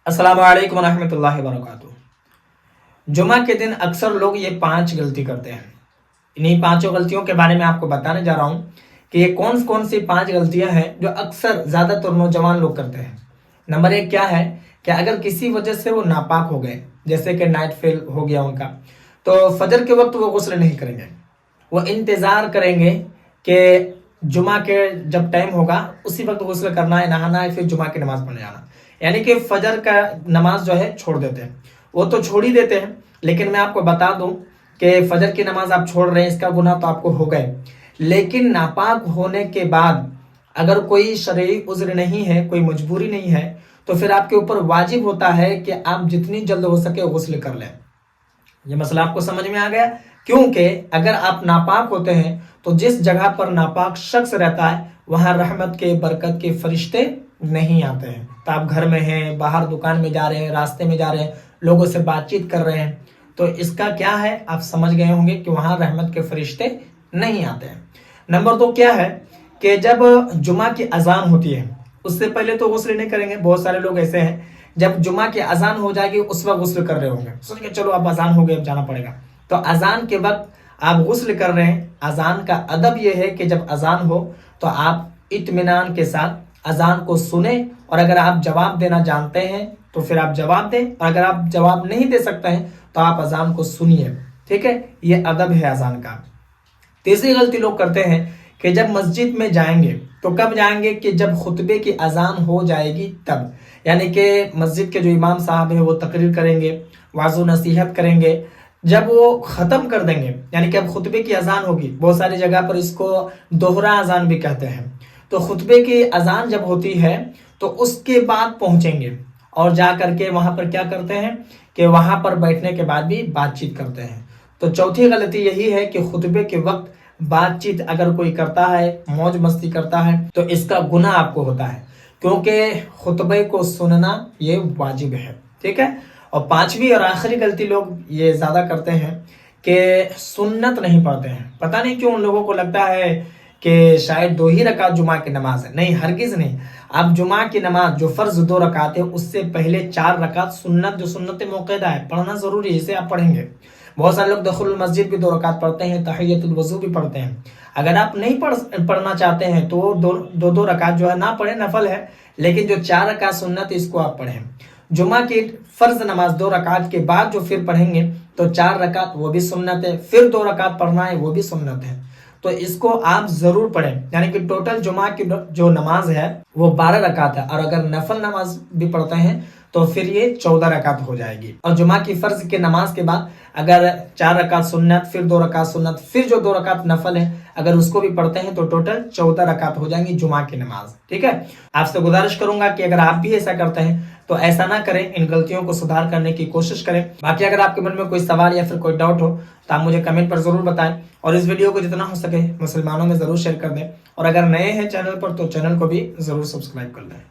अस्सलाम वालेकुम रहमतुल्लाहि व बरकातुहू। जुमा के दिन अक्सर लोग ये 5 गलती करते हैं। इन्हीं पांचों गलतियों के बारे में आपको बताने जा रहा हूँ कि ये कौन कौन सी 5 गलतियां हैं जो अक्सर ज्यादातर नौजवान लोग करते हैं। नंबर 1 क्या है कि अगर किसी वजह से वो नापाक हो गए, जैसे कि नाइट फेल हो गया उनका, तो फजर के वक्त वो गुस्ल नहीं करेंगे। वो इंतजार करेंगे कि जुमा के जब टाइम होगा उसी वक्त गुस्ल करना है, नहाना है, फिर जुमा की नमाज पढ़ने जाना। यानी कि फजर का नमाज जो है छोड़ देते हैं। वो तो छोड़ ही देते हैं, लेकिन मैं आपको बता दूं कि फजर की नमाज आप छोड़ रहे हैं, इसका गुनाह तो आपको हो गए। लेकिन नापाक होने के बाद अगर कोई शरई उज्र नहीं है, कोई मजबूरी नहीं है, तो फिर आपके ऊपर वाजिब होता है कि आप जितनी जल्द हो सके गुस्ल कर लें। ये मसला आपको समझ में आ गया? क्योंकि अगर आप नापाक होते हैं तो जिस जगह पर नापाक शख्स रहता है वहां रहमत के, बरकत के फरिश्ते नहीं आते हैं। तो आप घर में हैं, बाहर दुकान में जा रहे हैं, रास्ते में जा रहे हैं, लोगों से बातचीत कर रहे हैं, तो इसका क्या है आप समझ गए होंगे कि वहां रहमत के फरिश्ते नहीं आते हैं। नंबर 2 क्या है कि जब जुमा की अजान होती है उससे पहले तो गुस्ल नहीं करेंगे। बहुत सारे लोग ऐसे हैं जब जुमा की अजान हो जाएगी उस वक्त गुस्ल कर रहे होंगे, सोचेंगे चलो अब अजान हो गई अब जाना पड़ेगा। तो अजान के वक्त आप गुस्ल कर रहे हैं। अजान का अदब यह है कि जब अजान हो तो आप इत्मीनान के साथ अजान को सुने, और अगर आप जवाब देना जानते हैं तो फिर आप जवाब दें, और अगर आप जवाब नहीं दे सकते हैं तो आप अजान को सुनिए। ठीक है, ये अदब है अजान का। तीसरी गलती लोग करते हैं कि जब मस्जिद में जाएंगे तो कब जाएंगे कि जब खुतबे की अजान हो जाएगी तब। यानी कि मस्जिद के जो इमाम साहब है वो तकरीर करेंगे, वाजो नसीहत करेंगे, जब वो खत्म कर देंगे यानी कि अब खुतबे की अजान होगी। बहुत सारी जगह पर इसको दोहरा अजान भी कहते हैं। तो खुतबे की अजान जब होती है तो उसके बाद पहुंचेंगे और जा करके वहां पर क्या करते हैं कि वहां पर बैठने के बाद भी बातचीत करते हैं। तो चौथी गलती यही है कि खुतबे के वक्त बातचीत अगर कोई करता है, मौज मस्ती करता है, तो इसका गुनाह आपको होता है, क्योंकि खुतबे को सुनना ये वाजिब है। ठीक है। और पांचवी और आखिरी गलती लोग ये ज्यादा करते हैं कि सुन्नत नहीं पढ़ते हैं। पता नहीं क्यों उन लोगों को लगता है कि शायद 2 ही रकात जुमा की नमाज है। नहीं, हरगिज नहीं। आप जुमा की नमाज जो फर्ज 2 रकात है उससे पहले 4 रकात सुन्नत, जो सुन्नत मौक़ूदा है, पढ़ना जरूरी है, इसे आप पढ़ेंगे। बहुत सारे लोग दखुल मस्जिद भी 2 रकात पढ़ते हैं, तहियतुल वजू भी पढ़ते हैं। अगर आप नहीं पढ़ना चाहते हैं तो दो रकात जो है ना पढ़े, नफल है, लेकिन जो 4 रकात सुन्नत इसको आप पढ़ें। जुमा की फर्ज नमाज 2 रकात के बाद जो फिर पढ़ेंगे तो 4 रकात वो भी सुन्नत है, फिर 2 रकात पढ़ना है वो भी सुन्नत है। तो इसको आप जरूर पढ़ें। यानी कि टोटल जुमा की जो नमाज है वो 12 रकात है, और अगर नफल नमाज भी पढ़ते हैं तो फिर ये 14 रकात हो जाएगी। और जुमा की फर्ज के नमाज के बाद अगर 4 रकात सुन्नत, फिर 2 रकात सुन्नत, फिर जो 2 रकात नफल है, अगर उसको भी पढ़ते हैं तो टोटल 14 रकात हो जाएंगी जुमा की नमाज। ठीक है। आपसे गुजारिश करूंगा कि अगर आप भी ऐसा करते हैं तो ऐसा ना करें, इन गलतियों को सुधार करने की कोशिश करें। बाकी अगर आपके मन में कोई सवाल या फिर कोई डाउट हो तो आप मुझे कमेंट पर जरूर बताएं, और इस वीडियो को जितना हो सके मुसलमानों में जरूर शेयर कर दें। और अगर नए हैं चैनल पर तो चैनल को भी जरूर सब्सक्राइब कर लें।